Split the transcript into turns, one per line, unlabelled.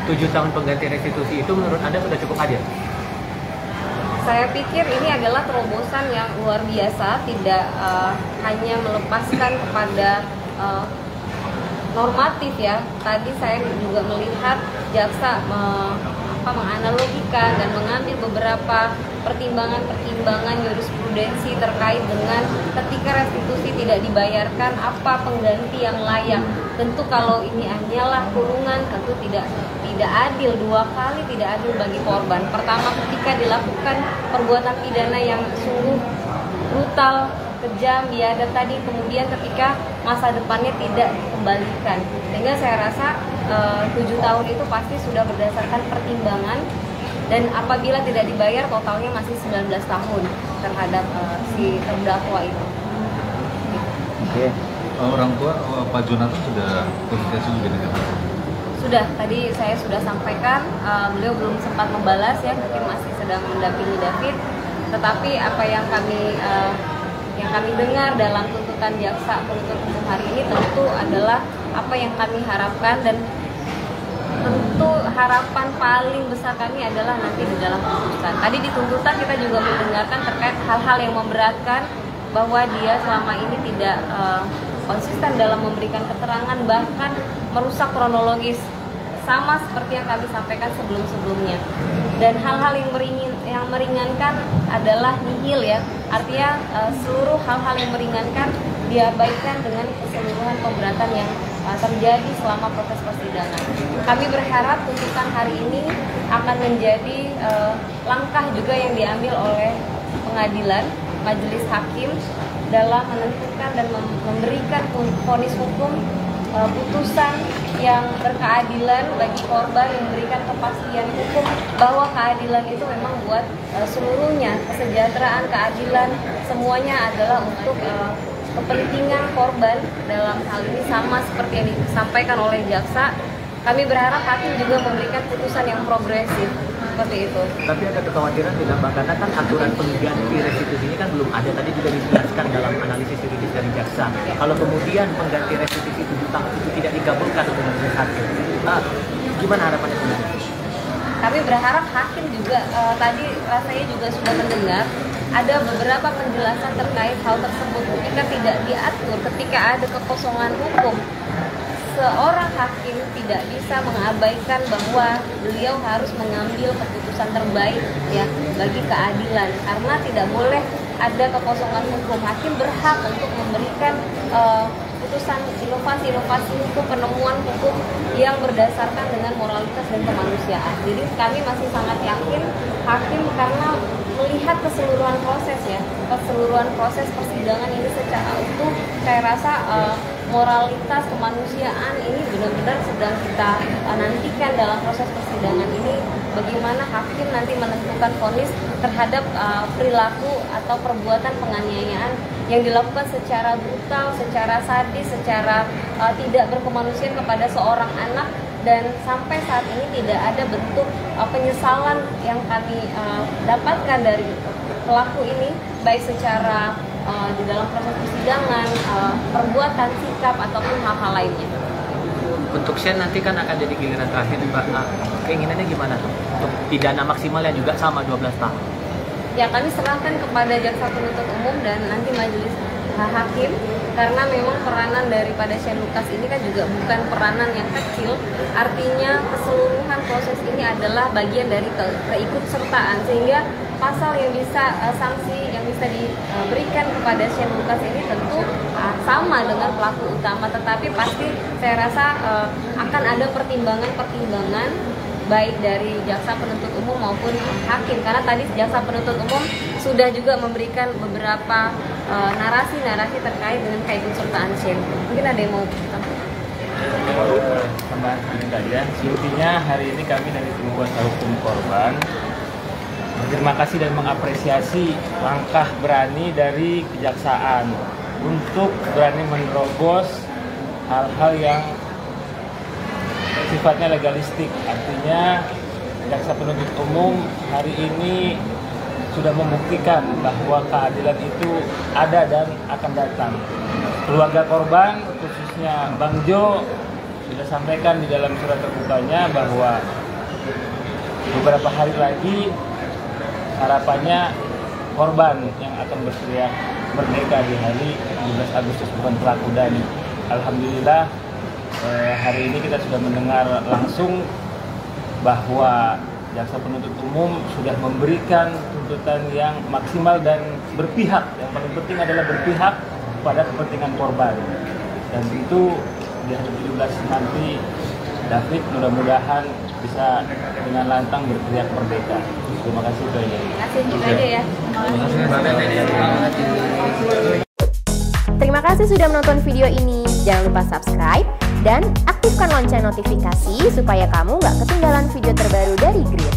7 tahun pengganti restitusi itu menurut Anda sudah cukup adil?
Saya pikir ini adalah terobosan yang luar biasa, tidak hanya melepaskan kepada normatif ya. Tadi saya juga melihat jaksa menganalogikan dan mengambil beberapa pertimbangan jurisprudensi terkait dengan ketika restitusi tidak dibayarkan apa pengganti yang layak. Tentu kalau ini hanyalah kurungan tentu tidak adil, dua kali tidak adil bagi korban. Pertama ketika dilakukan perbuatan pidana yang sungguh brutal, kejam, biadab tadi, kemudian ketika masa depannya tidak dikembalikan. Sehingga saya rasa 7 tahun itu pasti sudah berdasarkan pertimbangan, dan apabila tidak dibayar totalnya masih 19 tahun terhadap si terdakwa itu.
Oke. Orang tua Pak Jonathan sudah komunikasi juga dengan Anda?
Sudah, tadi saya sudah sampaikan, beliau belum sempat membalas ya, mungkin masih sedang mendampingi David. Tetapi apa yang kami dengar dalam tuntutan jaksa penuntut umum hari ini tentu adalah apa yang kami harapkan, dan tentu harapan paling besar kami adalah nanti di dalam putusan. Tadi di tuntutan kita juga mendengarkan terkait hal-hal yang memberatkan, bahwa dia selama ini tidak konsisten dalam memberikan keterangan, bahkan merusak kronologis, sama seperti yang kami sampaikan sebelum-sebelumnya. Dan hal-hal yang meringankan adalah nihil ya, artinya seluruh hal-hal yang meringankan diabaikan dengan keseluruhan pemberatan yang terjadi selama proses persidangan. Kami berharap tuntutan hari ini akan menjadi langkah juga yang diambil oleh pengadilan, majelis hakim dalam menentukan dan memberikan vonis hukum, putusan yang berkeadilan bagi korban, memberikan kepastian hukum bahwa keadilan itu memang buat seluruhnya, kesejahteraan, keadilan, semuanya adalah untuk kepentingan korban. Dalam hal ini sama seperti yang disampaikan oleh jaksa, kami berharap hakim juga memberikan putusan yang progresif seperti itu.
Tapi ada kekhawatiran tidak Mbak, karena kan aturan pengganti restitusi ini kan belum ada, tadi juga dijelaskan dalam analisis juridis dari jaksa. Kalau kemudian pengganti restitusi 7 tahun itu tidak dikabulkan oleh majelis hakim, gimana harapannya sebenarnya?
Kami berharap hakim juga, tadi rasanya juga sudah mendengar ada beberapa penjelasan terkait hal tersebut. Ketika tidak diatur, ketika ada kekosongan hukum, seorang hakim tidak bisa mengabaikan bahwa beliau harus mengambil keputusan terbaik ya bagi keadilan, karena tidak boleh ada kekosongan hukum. Hakim berhak untuk memberikan putusan inovasi hukum, penemuan hukum yang berdasarkan dengan moralitas dan kemanusiaan. Jadi kami masih sangat yakin hakim, karena melihat keseluruhan proses ya, keseluruhan proses persidangan ini secara utuh, saya rasa moralitas kemanusiaan ini benar-benar sedang kita nantikan dalam proses persidangan ini, bagaimana hakim nanti menentukan vonis terhadap perilaku atau perbuatan penganiayaan yang dilakukan secara brutal, secara sadis, secara tidak berkemanusiaan kepada seorang anak. Dan sampai saat ini tidak ada bentuk penyesalan yang kami dapatkan dari pelaku ini, baik secara di dalam proses persidangan, perbuatan, sikap, ataupun hal-hal lainnya.
Untuk Shen nanti kan akan jadi giliran terakhir Mbak, keinginannya gimana tuh? Untuk pidana maksimalnya juga sama 12 tahun?
Ya, kami serahkan kepada jaksa penuntut umum dan nanti majelis hakim, karena memang peranan daripada Shane Lucas ini kan juga bukan peranan yang kecil, artinya keseluruhan proses ini adalah bagian dari keikutsertaan, sehingga pasal yang bisa, sanksi yang bisa diberikan kepada Shane Lucas ini tentu sama dengan pelaku utama, tetapi pasti saya rasa akan ada pertimbangan-pertimbangan baik dari jaksa penuntut umum maupun hakim, karena tadi jaksa penuntut umum sudah juga memberikan beberapa narasi-narasi terkait dengan keikutsertaan Shane. Mungkin ada yang mau
tambah sedikit saja. Intinya hari ini kami dari tim kuasa hukum korban berterima kasih dan mengapresiasi langkah berani dari kejaksaan untuk berani menerobos hal-hal yang sifatnya legalistik. Artinya jaksa penuntut umum hari ini sudah membuktikan bahwa keadilan itu ada dan akan datang. Keluarga korban, khususnya Bang Jo, sudah sampaikan di dalam surat terbukanya bahwa beberapa hari lagi harapannya korban yang akan berteriak merdeka di hari 17 Agustus bukan pelaku. Dan alhamdulillah hari ini kita sudah mendengar langsung bahwa jaksa penuntut umum sudah memberikan tuntutan yang maksimal dan berpihak. Yang paling penting adalah berpihak pada kepentingan korban. Dan itu di hari 17 nanti David mudah-mudahan bisa dengan lantang berteriak merdeka. Terima kasih Pak.
Terima kasih gitu aja ya.
Terima kasih sudah menonton video ini. Jangan lupa subscribe dan aktifkan lonceng notifikasi supaya kamu nggak ketinggalan video terbaru dari Grid.